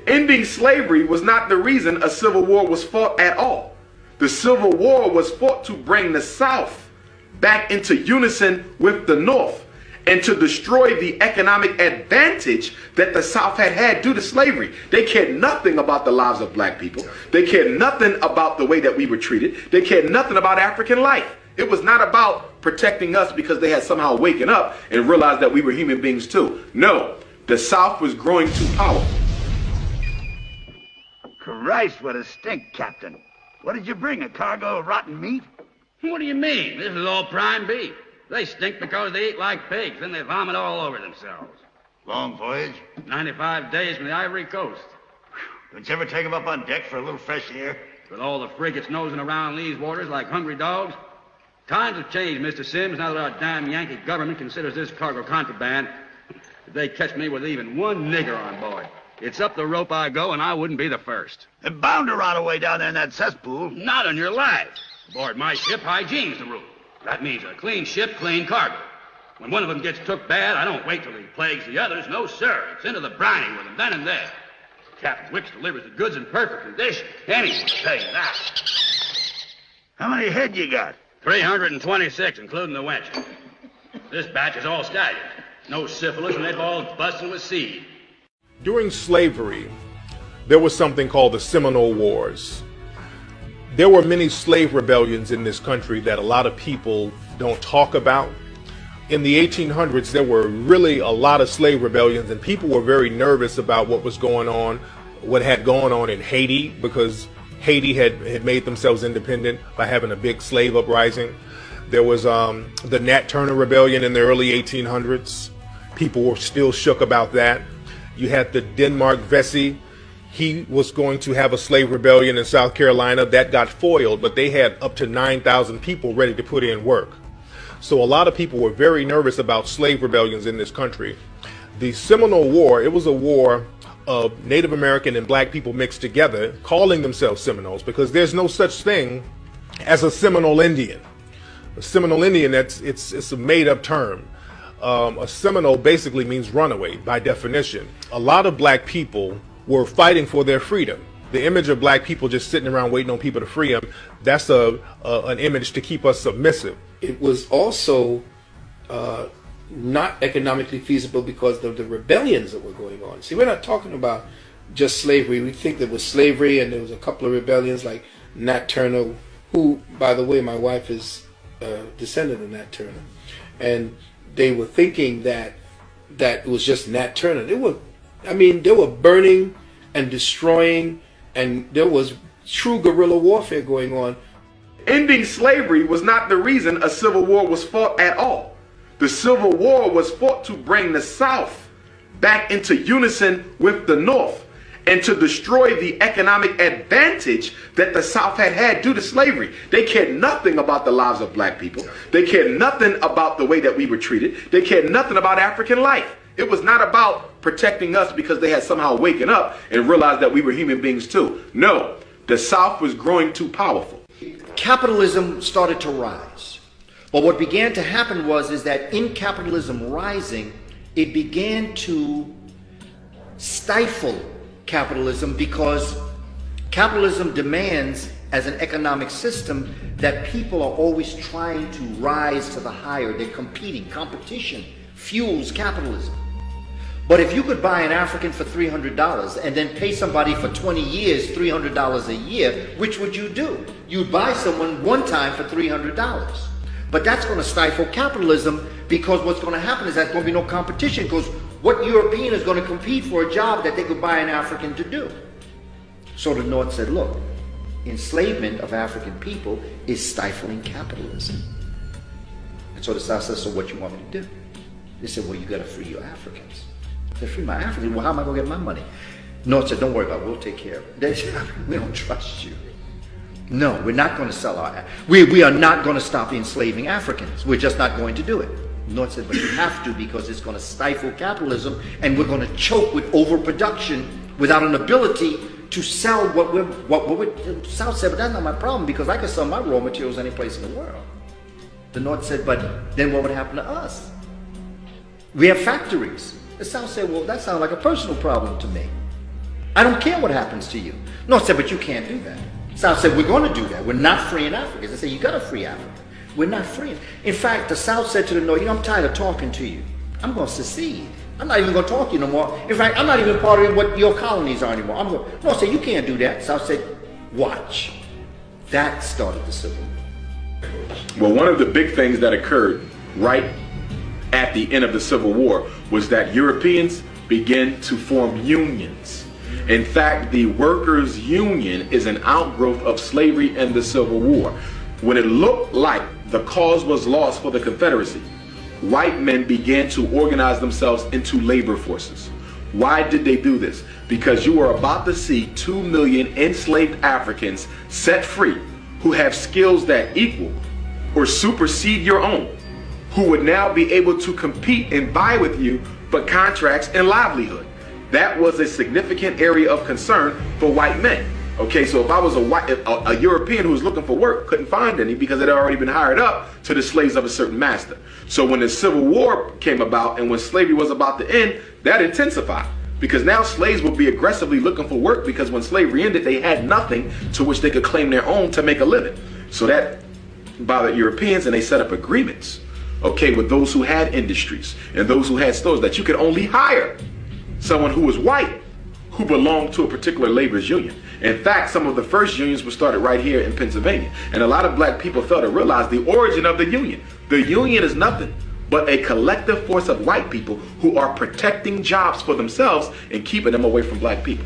Ending slavery was not the reason a civil war was fought at all. The Civil War was fought to bring the South back into unison with the North and to destroy the economic advantage that the South had had due to slavery. They cared nothing about the lives of black people. They cared nothing about the way that we were treated. They cared nothing about African life. It was not about protecting us because they had somehow waken up and realized that we were human beings too. No, the South was growing too powerful. Christ, what a stink, Captain. What did you bring, a cargo of rotten meat? What do you mean? This is all prime beef. They stink because they eat like pigs, then they vomit all over themselves. Long voyage? 95 days from the Ivory Coast. Don't you ever take them up on deck for a little fresh air? With all the frigates nosing around these waters like hungry dogs. Times have changed, Mr. Sims, now that our damn Yankee government considers this cargo contraband. If they catch me with even one nigger on board, it's up the rope I go, and I wouldn't be the first. They're bound to rot away down there in that cesspool. Not on your life. Aboard my ship, hygiene's the rule. That means a clean ship, clean cargo. When one of them gets took bad, I don't wait till he plagues the others. No, sir. It's into the briny with them then and there. Captain Wicks delivers the goods in perfect condition. Anyone will tell you that. How many head you got? 326, including the wench. This batch is all staggered. No syphilis, and they've all busting with seed. During slavery, there was something called the Seminole Wars. There were many slave rebellions in this country that a lot of people don't talk about. In the 1800s, there were really a lot of slave rebellions, and people were very nervous about what was going on, what had gone on in Haiti, because Haiti had made themselves independent by having a big slave uprising. There was the Nat Turner Rebellion in the early 1800s. People were still shook about that. You had the Denmark Vesey. He was going to have a slave rebellion in South Carolina. That got foiled, but they had up to 9,000 people ready to put in work. So a lot of people were very nervous about slave rebellions in this country. The Seminole War, it was a war of Native American and black people mixed together, calling themselves Seminoles, because there's no such thing as a Seminole Indian. A Seminole Indian, it's a made-up term. A Seminole basically means runaway by definition. A lot of black people were fighting for their freedom. The image of black people just sitting around waiting on people to free them, that's an image to keep us submissive. It was also not economically feasible because of the rebellions that were going on. See, we're not talking about just slavery. We think there was slavery and there was a couple of rebellions like Nat Turner, who, by the way, my wife is a descendant of Nat Turner. And they were thinking that it was just Nat Turner. They were burning and destroying, and there was true guerrilla warfare going on. Ending slavery was not the reason a civil war was fought at all. The Civil War was fought to bring the South back into unison with the North and to destroy the economic advantage that the South had had due to slavery. They cared nothing about the lives of black people. They cared nothing about the way that we were treated. They cared nothing about African life. It was not about protecting us because they had somehow waken up and realized that we were human beings too. No, the South was growing too powerful. Capitalism started to rise. But what began to happen is that in capitalism rising, it began to stifle capitalism because capitalism demands as an economic system that people are always trying to rise to the higher. They're competing. Competition fuels capitalism. But if you could buy an African for $300 and then pay somebody for 20 years $300 a year, which would you do? You'd buy someone one time for $300. But that's going to stifle capitalism because what's going to happen is there's going to be no competition because what European is going to compete for a job that they could buy an African to do? So the North said, look, enslavement of African people is stifling capitalism. And so the South said, so what you want me to do? They said, well, you got to free your Africans. I said, free my Africans? Well, how am I going to get my money? North said, don't worry about it. We'll take care of it. They said, we don't trust you. No, we're not going to sell our... We are not going to stop enslaving Africans. We're just not going to do it. North said, but you have to because it's going to stifle capitalism and we're going to choke with overproduction without an ability to sell what we're... South said, but that's not my problem because I can sell my raw materials any place in the world. The North said, but then what would happen to us? We have factories. The South said, well, that sounds like a personal problem to me. I don't care what happens to you. North said, but you can't do that. South said, we're going to do that. We're not freeing Africans. They said, you got to free Africa. We're not freeing. In fact, the South said to the North, I'm tired of talking to you. I'm going to secede. I'm not even going to talk to you no more. In fact, I'm not even part of what your colonies are anymore. North said, you can't do that. South said, watch. That started the Civil War. Well, one of the big things that occurred right at the end of the Civil War was that Europeans began to form unions. In fact, the workers' union is an outgrowth of slavery and the Civil War. When it looked like the cause was lost for the Confederacy, white men began to organize themselves into labor forces. Why did they do this? Because you are about to see 2 million enslaved Africans set free who have skills that equal or supersede your own, who would now be able to compete and vie with you for contracts and livelihood. That was a significant area of concern for white men. Okay, so if I was a European who was looking for work, couldn't find any because it had already been hired up to the slaves of a certain master. So when the Civil War came about and when slavery was about to end, that intensified. Because now slaves would be aggressively looking for work because when slavery ended, they had nothing to which they could claim their own to make a living. So that bothered Europeans and they set up agreements, okay, with those who had industries and those who had stores that you could only hire someone who was white who belonged to a particular labor's union. In fact, some of the first unions were started right here in Pennsylvania. And a lot of black people fail to realize the origin of the union. The union is nothing but a collective force of white people who are protecting jobs for themselves and keeping them away from black people.